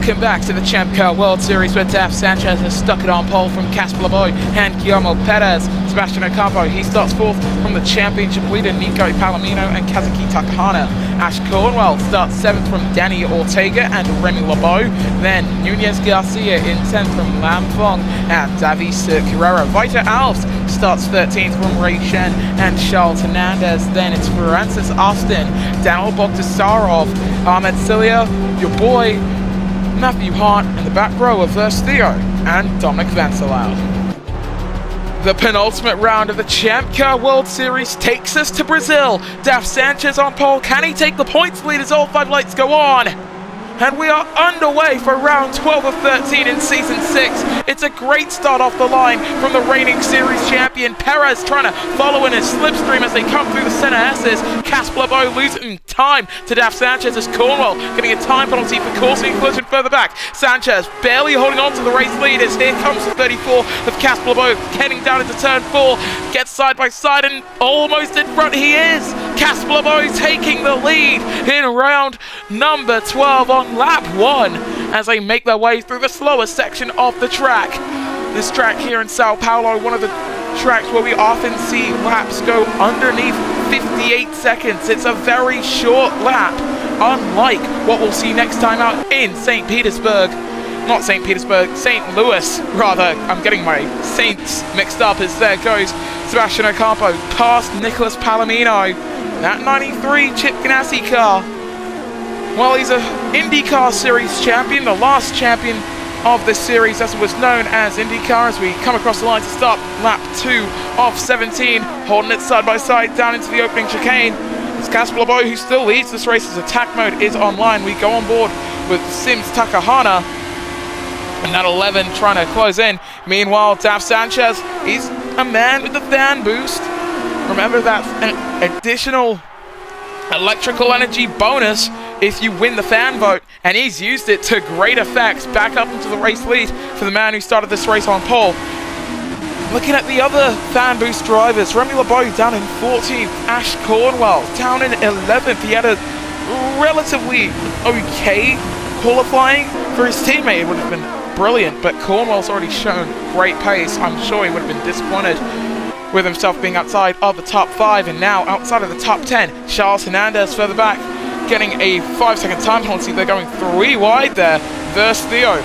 Welcome back to the ChampCar World Series, where Daf Sanchez has stuck it on pole from Casper Leboy and Guillermo Perez. Sebastian Ocampo, he starts fourth from the championship leader Nico Palomino and Kazuki Takahana. Ash Cornwell starts seventh from Danny Ortega and Remy Lebow. Then Nunez Garcia in 10th from Lam Fong and Davis Carrera. Vita Alves starts 13th from Ray Shen and Charles Hernandez. Then it's Francis Austin, Daniel Bogdasarov, Ahmed Cilia, your boy Matthew Hart in the back row of Verse Theo and Dominic Vancelau. The penultimate round of the ChampCar World Series takes us to Brazil. Daf Sanchez on pole. Can he take the points lead as all 5 lights go on? And we are underway for round 12 of 13 in Season 6. It's a great start off the line from the reigning series champion. Perez trying to follow in his slipstream as they come through the center S's. Casper Lebow losing time to Daf Sanchez as Cornwell getting a time penalty for causing a collision further back. Sanchez barely holding on to the race lead as here comes the 34 of Casper Lebow heading down into turn 4. Gets side by side and almost in front he is. Casper Lebow taking the lead in round number 12 on lap 1 as they make their way through the slower section of the track. This track here in Sao Paulo, one of the tracks where we often see laps go underneath 58 seconds. It's a very short lap, unlike what we'll see next time out in St. Petersburg. Not St. Petersburg, St. Louis, rather. I'm getting my Saints mixed up as there goes Sebastian Ocampo past Nicholas Palomino. That 93 Chip Ganassi car. Well, he's an IndyCar Series champion, the last champion of this series as it was known as IndyCar, as we come across the line to start lap 2 of 17, holding it side by side down into the opening chicane. It's Casper Lebow who still leads this race as attack mode is online. We go on board with Sims Takahana and that 11 trying to close in. Meanwhile, Daf Sanchez, he's a man with the fan boost. Remember, that's an additional electrical energy bonus if you win the fan vote, and he's used it to great effect. Back up into the race lead for the man who started this race on pole. Looking at the other fan boost drivers, Remy Lebow down in 14th, Ash Cornwell down in 11th. He had a relatively okay qualifying for his teammate. It would have been brilliant, but Cornwell's already shown great pace. I'm sure he would have been disappointed with himself being outside of the top 5, and now outside of the top 10. Charles Hernandez further back, getting a 5-second time penalty. They're going 3 wide there. Verse Theo,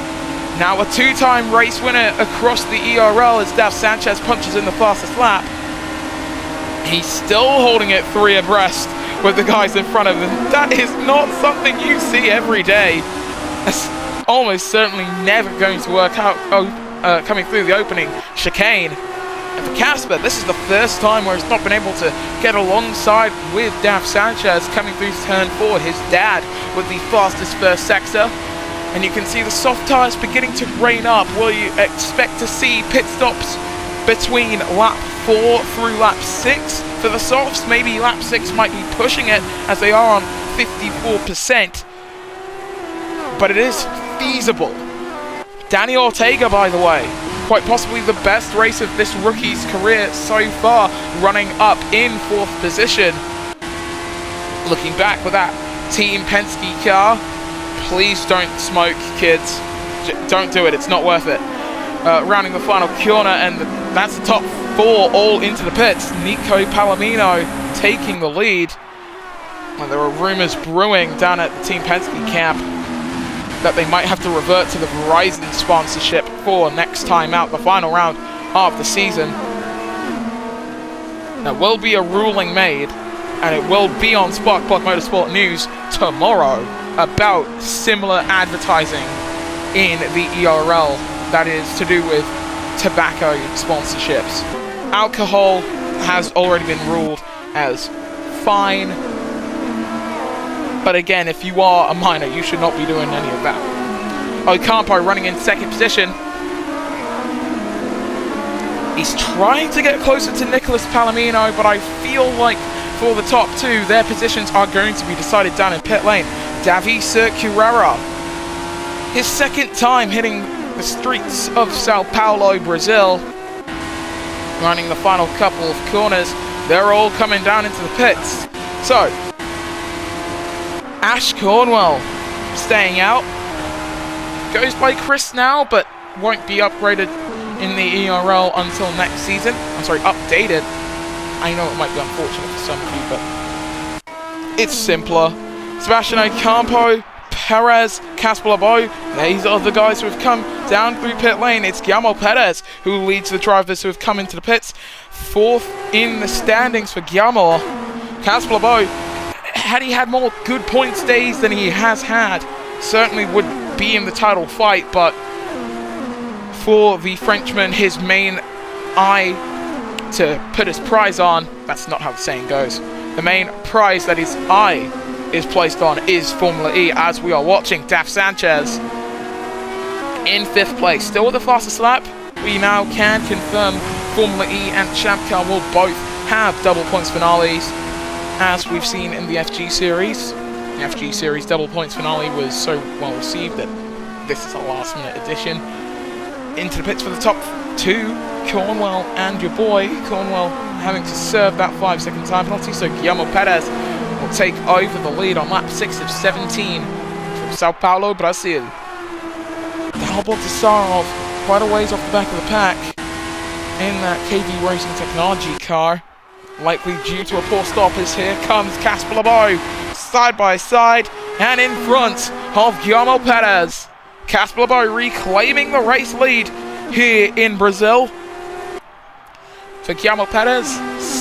now a 2-time race winner across the ERL as Daf Sanchez punches in the fastest lap. He's still holding it 3 abreast with the guys in front of him. That is not something you see every day. That's almost certainly never going to work out coming through the opening chicane. And for Casper, this is the first time where he's not been able to get alongside with Daf Sanchez coming through turn 4. His dad with the fastest first sector. And you can see the soft tires beginning to rain up. Will you expect to see pit stops between lap 4 through lap 6 for the softs? Maybe lap 6 might be pushing it as they are on 54%. But it is feasible. Danny Ortega, by the way, quite possibly the best race of this rookie's career so far, running up in 4th position. Looking back with that Team Penske car, please don't smoke, kids. Don't do it, it's not worth it. Rounding the final corner, and that's the top 4 all into the pits. Nico Palomino taking the lead. Well, there are rumors brewing down at the Team Penske camp that they might have to revert to the Verizon sponsorship for next time out, the final round of the season. There will be a ruling made, and it will be on Spark Plug Motorsport News tomorrow about similar advertising in the ERL that is to do with tobacco sponsorships. Alcohol has already been ruled as fine. But again, if you are a minor, you should not be doing any of that. Ocampo running in 2nd position. He's trying to get closer to Nicholas Palomino, but I feel like for the top 2, their positions are going to be decided down in pit lane. Davis Carrera, his 2nd time hitting the streets of Sao Paulo, Brazil. Running the final couple of corners. They're all coming down into the pits. So, Ash Cornwell staying out. goes by Chris now, but won't be upgraded in the ERL until next season. I'm sorry, updated. I know it might be unfortunate for some of you, but it's simpler. Sebastian Ocampo, Perez, Casper Lebow, these are the guys who have come down through pit lane. It's Guillermo Perez who leads the drivers who have come into the pits. Fourth in the standings for Guillermo. Casper Lebow, had he had more good points days than he has had, certainly would be in the title fight, but for the Frenchman, his main eye to put his prize on, that's not how the saying goes, the main prize that his eye is placed on is Formula E, as we are watching Daf Sanchez in 5th place. Still with the fastest lap, we now can confirm Formula E and ChampCar will both have double points finales, as we've seen in the FG Series. The FG Series double points finale was so well received that this is a last minute addition. Into the pits for the top 2, Cornwell and your boy. Cornwell having to serve that 5-second time penalty, so Guillermo Perez will take over the lead on lap 6 of 17 from Sao Paulo, Brazil. Dalbot Tisarov quite a ways off the back of the pack in that KV Racing Technology car, likely due to a poor stop, as here comes Casper Lebow, side by side and in front of Guillermo Perez. Casper Lebow reclaiming the race lead here in Brazil. For Guillermo Perez,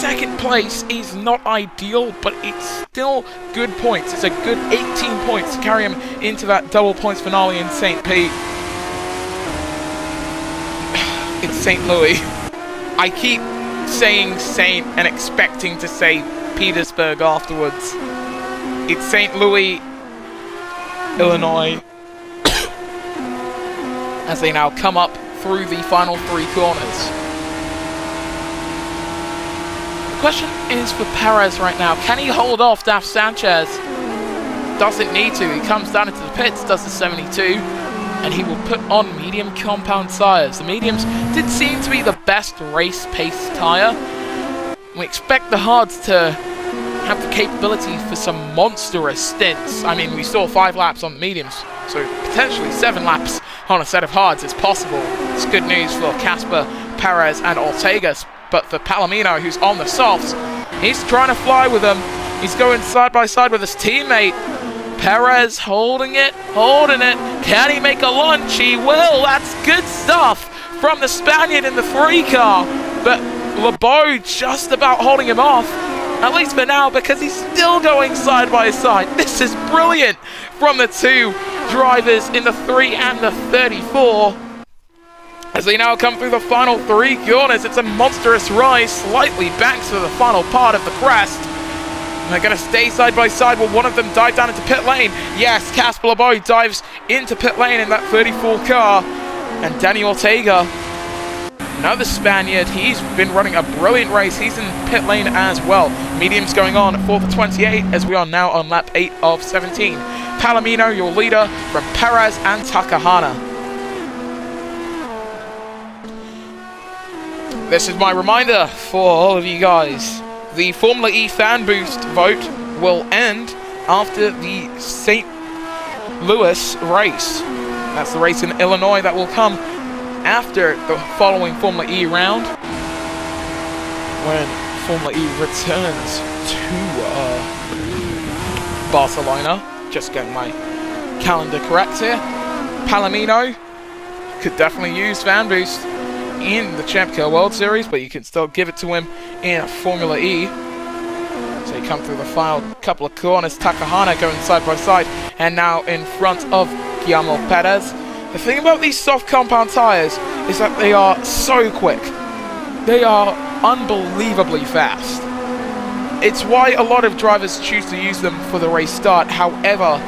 2nd place is not ideal, but it's still good points. It's a good 18 points to carry him into that double points finale in St. Pete. It's St. Louis. I keep saying Saint and expecting to say Petersburg afterwards. It's St. Louis, Illinois, as they now come up through the final 3 corners. The question is for Perez right now. Can he hold off Daf Sanchez? Doesn't need to. He comes down into the pits, does the 72, and he will put on medium compound tyres. The mediums did seem to be the best race pace tyre. We expect the hards to have the capability for some monstrous stints. I mean, we saw 5 laps on the mediums, so potentially 7 laps on a set of hards is possible. It's good news for Casper, Perez and Ortegas, but for Palomino, who's on the softs, he's trying to fly with them. He's going side by side with his teammate. Perez holding it. Can he make a lunge? He will. That's good stuff from the Spaniard in the 3 car, but Lebow just about holding him off, at least for now, because he's still going side by side. This is brilliant from the 2 drivers in the 3 and the 34. As they now come through the final 3 corners, it's a monstrous rise, slightly back to the final part of the crest. And they're going to stay side by side. Will one of them dive down into pit lane? Yes, Casper Lebow dives into pit lane in that 34 car. And Danny Ortega, another Spaniard, he's been running a brilliant race. He's in pit lane as well. Mediums going on for the 28 as we are now on lap 8 of 17. Palomino, your leader, from Perez and Takahana. This is my reminder for all of you guys. The Formula E fan boost vote will end after the St. Louis race. That's the race in Illinois that will come after the following Formula E round, when Formula E returns to Barcelona. Just getting my calendar correct here. Palomino could definitely use fan boost in the ChampCar World Series, but you can still give it to him in Formula E. So you come through the final couple of corners. Takahana going side by side and now in front of Guillermo Perez. The thing about these soft compound tyres is that they are so quick. They are unbelievably fast. It's why a lot of drivers choose to use them for the race start. However,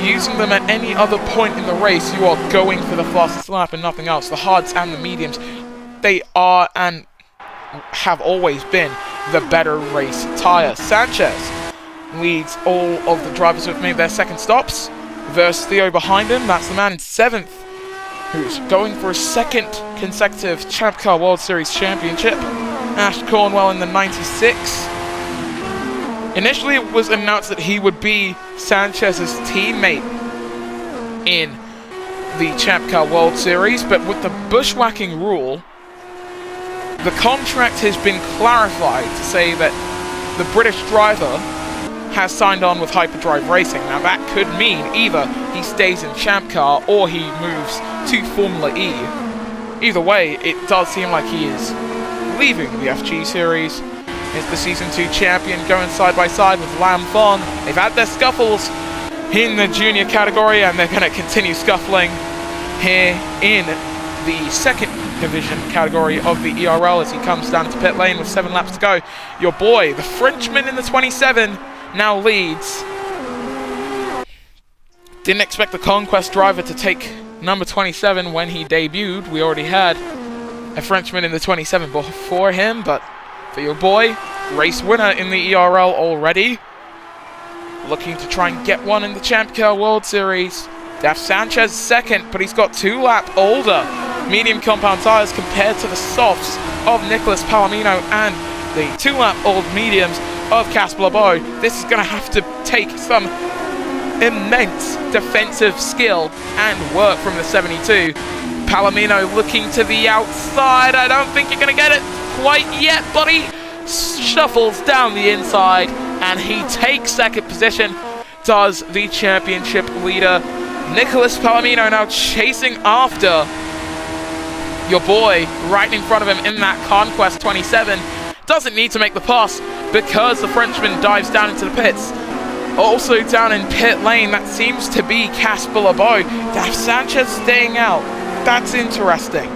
using them at any other point in the race, you are going for the fastest lap and nothing else. The hards and the mediums, they are and have always been the better race tyre. Sanchez leads all of the drivers who have made their second stops. Versus Theo behind him, that's the man in 7th, who's going for a 2nd consecutive ChampCar World Series championship. Ash Cornwell in the 96. Initially it was announced that he would be Sanchez's teammate in the ChampCar World Series, but with the bushwhacking rule, the contract has been clarified to say that the British driver has signed on with Hyperdrive Racing. Now that could mean either he stays in ChampCar or he moves to Formula E. Either way, it does seem like he is leaving the FG Series. Is the Season 2 champion going side by side with Lam Fong. They've had their scuffles in the junior category, and they're going to continue scuffling here in the second division category of the ERL as he comes down to pit lane with 7 laps to go. Your boy, the Frenchman in the 27, now leads. Didn't expect the Conquest driver to take number 27 when he debuted. We already had a Frenchman in the 27 before him, but for your boy, race winner in the ERL already. Looking to try and get one in the ChampCar World Series. Daf Sanchez second, but he's got 2 lap older medium compound tyres compared to the softs of Nicholas Palomino and the 2 lap old mediums of Casper LeBeau. This is going to have to take some immense defensive skill and work from the 72. Palomino looking to the outside. I don't think you're going to get it quite yet, but he shuffles down the inside and he takes second position, does the championship leader. Nicholas Palomino now chasing after your boy right in front of him in that Conquest 27. Doesn't need to make the pass because the Frenchman dives down into the pits. Also down in pit lane, that seems to be Casper LeBeau. Daf Sanchez staying out. That's interesting.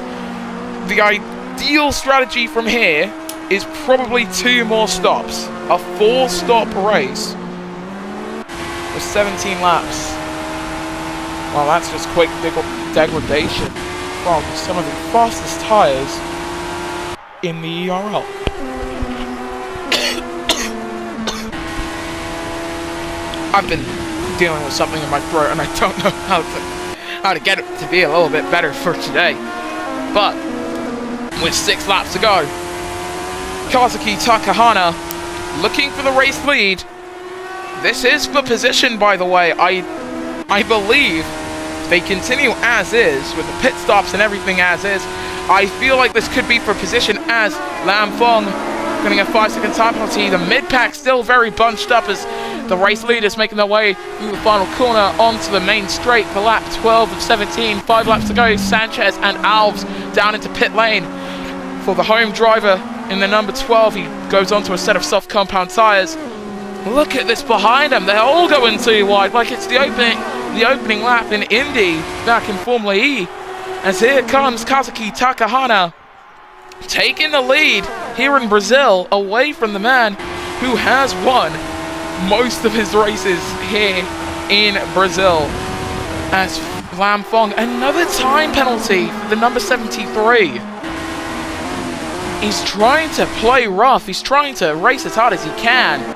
The ideal strategy from here is probably 2 more stops. A 4-stop race with 17 laps. Well, that's just quick degradation from some of the fastest tyres in the ERL. I've been dealing with something in my throat and I don't know how to get it to be a little bit better for today. But with 6 laps to go, Kazuki Takahana looking for the race lead. This is for position, by the way. I believe they continue as is with the pit stops and everything as is. I feel like this could be for position as Lam Fong getting a 5-second time penalty. The mid-pack still very bunched up as the race leaders making their way through the final corner onto the main straight for lap 12 of 17. 5 laps to go. Sanchez and Alves down into pit lane. For the home driver in the number 12, he goes onto a set of soft compound tyres. Look at this behind him. They're all going too wide, like it's the opening lap in Indy back in Formula E. As here comes Kazuki Takahana taking the lead here in Brazil, away from the man who has won most of his races here in Brazil. As Lam Fong, another time penalty for the number 73. He's trying to play rough. He's trying to race as hard as he can.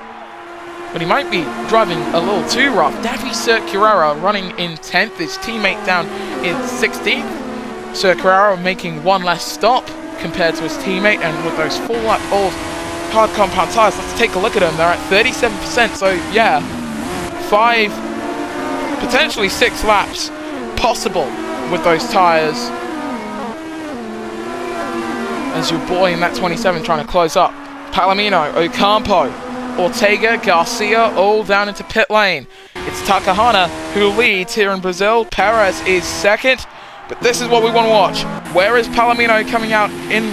But he might be driving a little too rough. Davi Circularo running in 10th. His teammate down in 16th. Circularo making 1 less stop compared to his teammate. And with those 4-lap old hard compound tyres, let's take a look at them. They're at 37%. So yeah, 5, potentially 6 laps possible with those tyres. As your boy in that 27 trying to close up. Palomino, Ocampo, Ortega, Garcia, all down into pit lane. It's Takahana who leads here in Brazil. Perez is second, but this is what we want to watch. Where is Palomino coming out in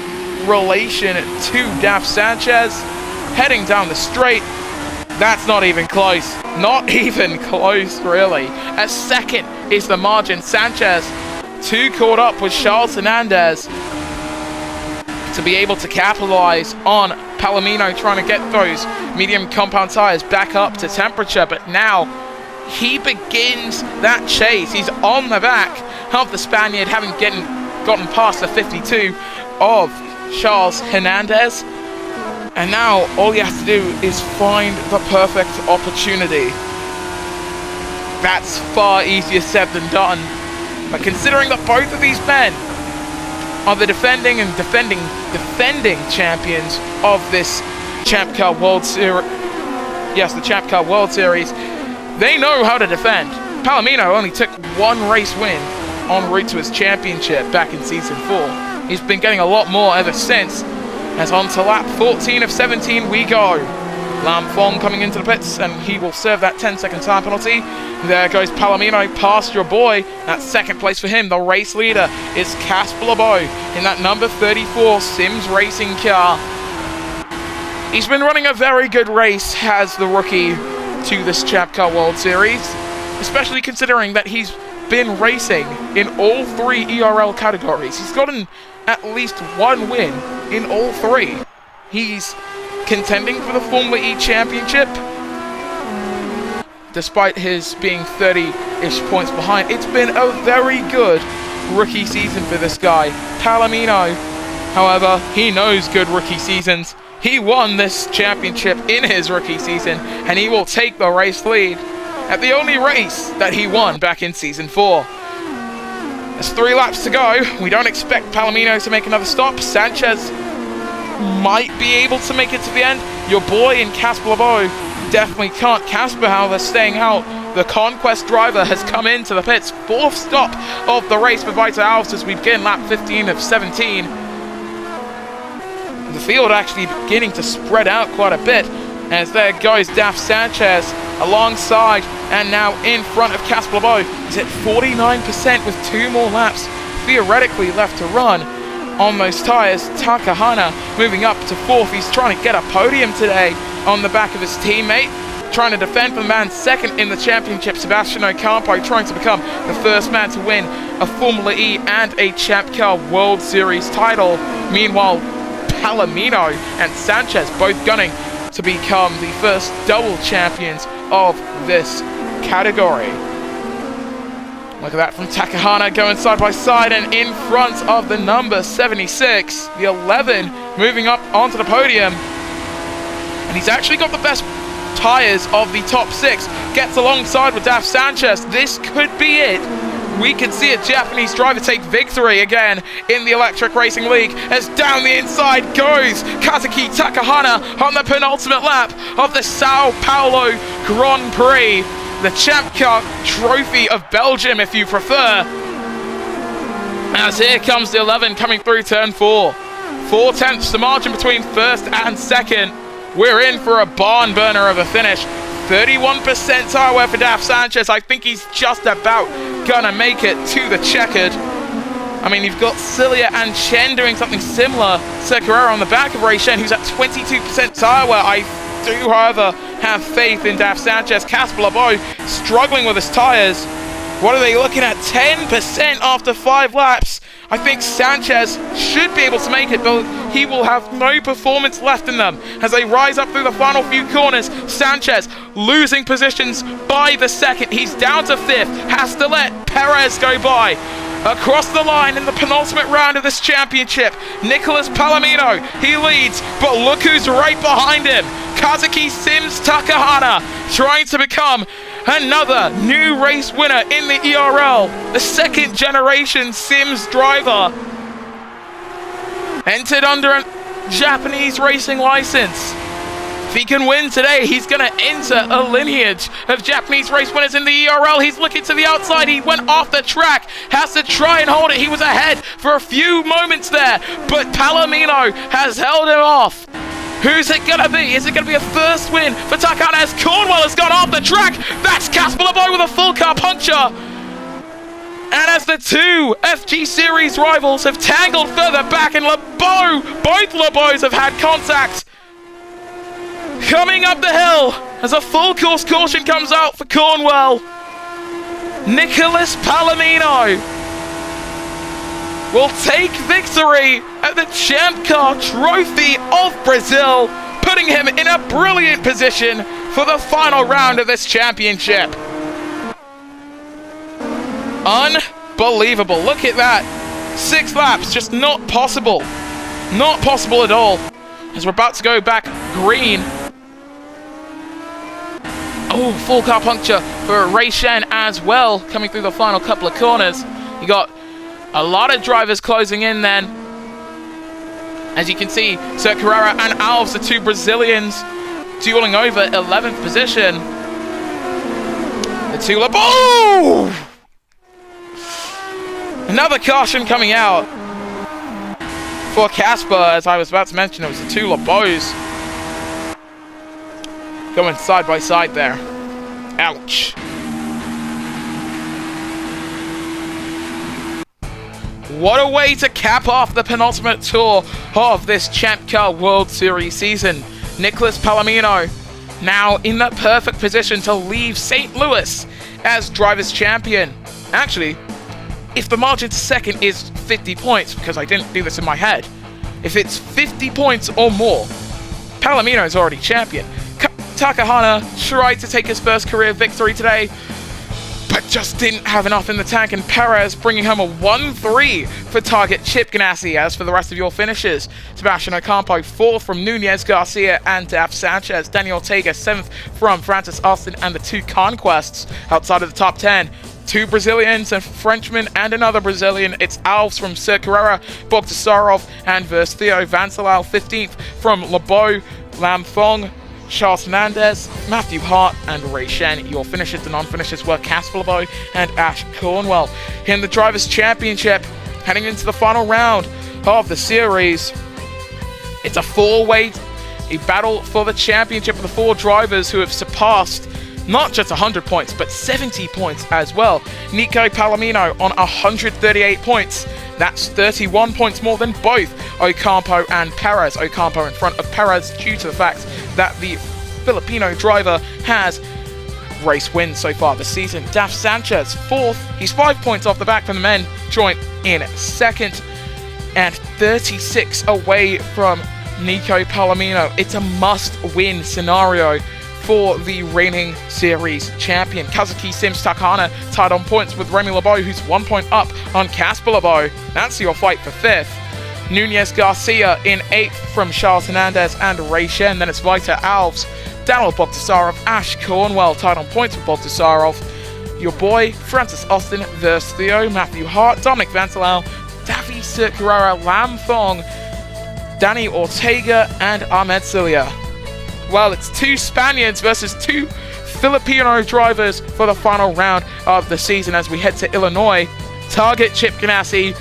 relation to Daf Sanchez? Heading down the straight. That's not even close. Not even close, really. A second is the margin. Sanchez, 2 caught up with Charles Hernandez to be able to capitalize on Palomino trying to get those medium compound tires back up to temperature. But now he begins that chase. He's on the back of the Spaniard, having gotten past the 52 of Charles Hernandez. And now all he has to do is find the perfect opportunity. That's far easier said than done. But considering that both of these men are the defending champions of this ChampCar World Series. Yes, the ChampCar World Series. They know how to defend. Palomino only took 1 race win en route to his championship back in Season 4. He's been getting a lot more ever since. As on to lap 14 of 17 we go. Lam Fong coming into the pits, and he will serve that 10-second time penalty. There goes Palomino past your boy. That's second place for him. The race leader is Casper LeBeau in that number 34 Sims racing car. He's been running a very good race as the rookie to this ChampCar World Series, especially considering that he's been racing in all 3 ERL categories. He's gotten at least 1 win in all 3. He's contending for the Formula E Championship, despite his being 30-ish points behind. It's been a very good rookie season for this guy. Palomino, however, he knows good rookie seasons. He won this championship in his rookie season, and he will take the race lead at the only race that he won back in Season 4. There's 3 laps to go. We don't expect Palomino to make another stop. Sanchez might be able to make it to the end. Your boy in Casper LeBeau definitely can't. Casper, however, staying out. The Conquest driver has come into the pits. 4th stop of the race for Vita Alves as we begin lap 15 of 17. The field actually beginning to spread out quite a bit, as there goes Daf Sanchez alongside and now in front of Casper LeBeau. He's at 49% with 2 more laps theoretically left to run on those tires. Takahana moving up to 4th. He's trying to get a podium today on the back of his teammate, trying to defend for the man second in the championship. Sebastian Ocampo trying to become the first man to win a Formula E and a ChampCar World Series title. Meanwhile, Palomino and Sanchez both gunning to become the first double champions of this category. Look at that from Takahana going side by side and in front of the number 76, the 11, moving up onto the podium. And he's actually got the best tires of the top 6. Gets alongside with Daf Sanchez. This could be it. We could see a Japanese driver take victory again in the Electric Racing League, as down the inside goes Kazuki Takahana on the penultimate lap of the Sao Paulo Grand Prix, the ChampCar Trophy of Belgium if you prefer. As here comes the 11 coming through turn 4. 4/10 the margin between first and second. We're in for a barn burner of a finish. 31% tire wear for Daf Sanchez. I think he's just about gonna make it to the checkered. I mean, you've got Cilia and Chen doing something similar. Sercarrera on the back of Ray Shen, who's at 22% tire wear. I do, however, have faith in Daf Sanchez. Casper LeBeau struggling with his tires. What are they looking at? 10% after 5 laps. I think Sanchez should be able to make it, but he will have no performance left in them as they rise up through the final few corners. Sanchez losing positions by the second. He's down to 5th, has to let Perez go by. Across the line in the penultimate round of this championship, Nicholas Palomino, he leads, but look who's right behind him. Kazuki Sims Takahana, trying to become another new race winner in the ERL, the 2nd generation Sims driver. Entered under a Japanese racing license. If he can win today, he's going to enter a lineage of Japanese race winners in the ERL. He's looking to the outside. He went off the track, has to try and hold it. He was ahead for a few moments there, but Palomino has held him off. Who's it going to be? Is it going to be a first win for Takahana as Cornwell has gone off the track? That's Casper LeBeau with a full car puncture. And as the 2 FG Series rivals have tangled further back, and LeBeau, both LeBeaus have had contact. Coming up the hill as a full course caution comes out for Cornwell. Nicholas Palomino will take victory at the ChampCar Trophy of Brazil, putting him in a brilliant position for the final round of this championship. Unbelievable. Look at that. 6 laps, just not possible. Not possible at all. As we're about to go back green. Oh, full car puncture for Ray Shen as well, coming through the final couple of corners. You got a lot of drivers closing in then. As you can see, Sercarrera and Alves, the 2 Brazilians, dueling over 11th position. The 2 LeBeau! Another caution coming out for Casper. As I was about to mention, it was the two LeBeaus going side by side there. Ouch. What a way to cap off the penultimate tour of this ChampCar World Series season. Nicholas Palomino now in the perfect position to leave St. Louis as Drivers' Champion. Actually, if the margin to second is 50 points, because I didn't do this in my head, if it's 50 points or more, Palomino is already champion. Takahana tried to take his first career victory today, but just didn't have enough in the tank, and Perez bringing home a 1-3 for target Chip Ganassi. As for the rest of your finishes, Sebastian Ocampo 4th from Nunez Garcia and Daf Sanchez. Daniel Ortega 7th from Francis Austin and the two Conquests outside of the top 10. Two Brazilians, a Frenchman and another Brazilian. It's Alves from Sir Carrera, Bogdasarov and Verstio. Vancelao 15th from Lebeau, Lam Thong, Charles Hernandez, Matthew Hart, and Ray Shen. Your finishers, the non-finishers, were Casper LeBeau and Ash Cornwell. In the Drivers' Championship, heading into the final round of the series, it's a four-way battle for the championship of the four drivers who have surpassed not just 100 points, but 70 points as well. Nico Palomino on 138 points. That's 31 points more than both Ocampo and Perez. Ocampo in front of Perez due to the fact that the Filipino driver has race wins so far this season. Daf Sanchez 4th. He's 5 points off the back from the men joint in 2nd and 36 away from Nico Palomino. It's a must-win scenario for the reigning series champion. Kazuki Sims Takahana tied on points with Remy LeBeau, who's 1 point up on Casper LeBeau. That's your fight for 5th. Nunez Garcia in 8th from Charles Hernandez and Ray Shen. Then it's Vita Alves, Daniel Bogdasarov, Ash Cornwell tied on points with Bogdasarov. Your boy Francis Austin versus Theo, Matthew Hart, Dominic Vancelao, Davi Sir Carrera, Lam Thong, Danny Ortega, and Ahmed Cilia. Well, it's two Spaniards versus two Filipino drivers for the final round of the season as we head to Illinois. Target Chip Ganassi.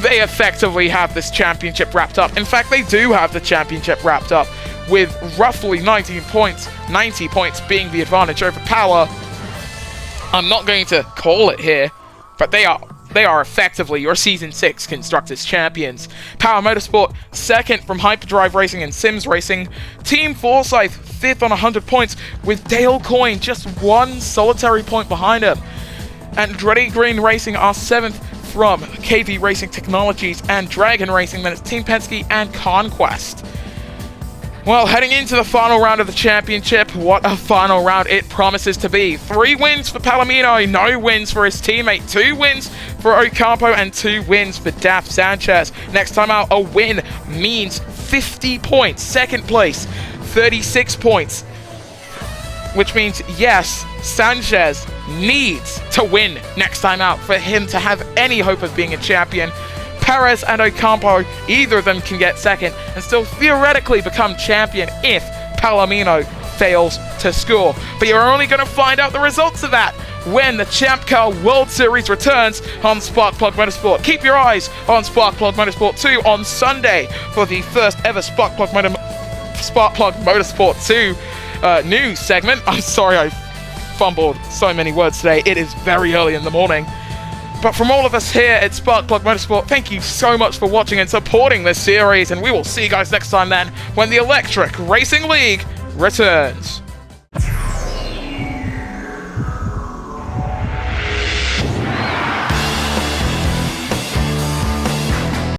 They effectively have this championship wrapped up. In fact, they do have the championship wrapped up with roughly 19 points, 90 points being the advantage over Power. I'm not going to call it here, but they are effectively your Season 6 Constructors Champions. Power Motorsport 2nd from Hyperdrive Racing and Sims Racing. Team Forsyth 5th on 100 points with Dale Coyne just 1 solitary point behind him. And Andretti Green Racing are 7th from KV Racing Technologies and Dragon Racing. Then it's Team Penske and Conquest. Well, heading into the final round of the championship, what a final round it promises to be. 3 wins for Palomino, no wins for his teammate, 2 wins for Ocampo, and 2 wins for Daf Sanchez. Next time out, a win means 50 points. Second place, 36 points. Which means, yes, Sanchez needs to win next time out for him to have any hope of being a champion. Perez and Ocampo, either of them can get second and still theoretically become champion if Palomino fails to score. But you're only going to find out the results of that when the ChampCar World Series returns on Sparkplug Motorsport. Keep your eyes on Sparkplug Motorsport 2 on Sunday for the first ever Sparkplug Motorsport 2 news segment. I'm sorry I fumbled so many words today. It is very early in the morning. But from all of us here at Sparkplug Motorsport, thank you so much for watching and supporting this series, and we will see you guys next time then when the Electric Racing League returns.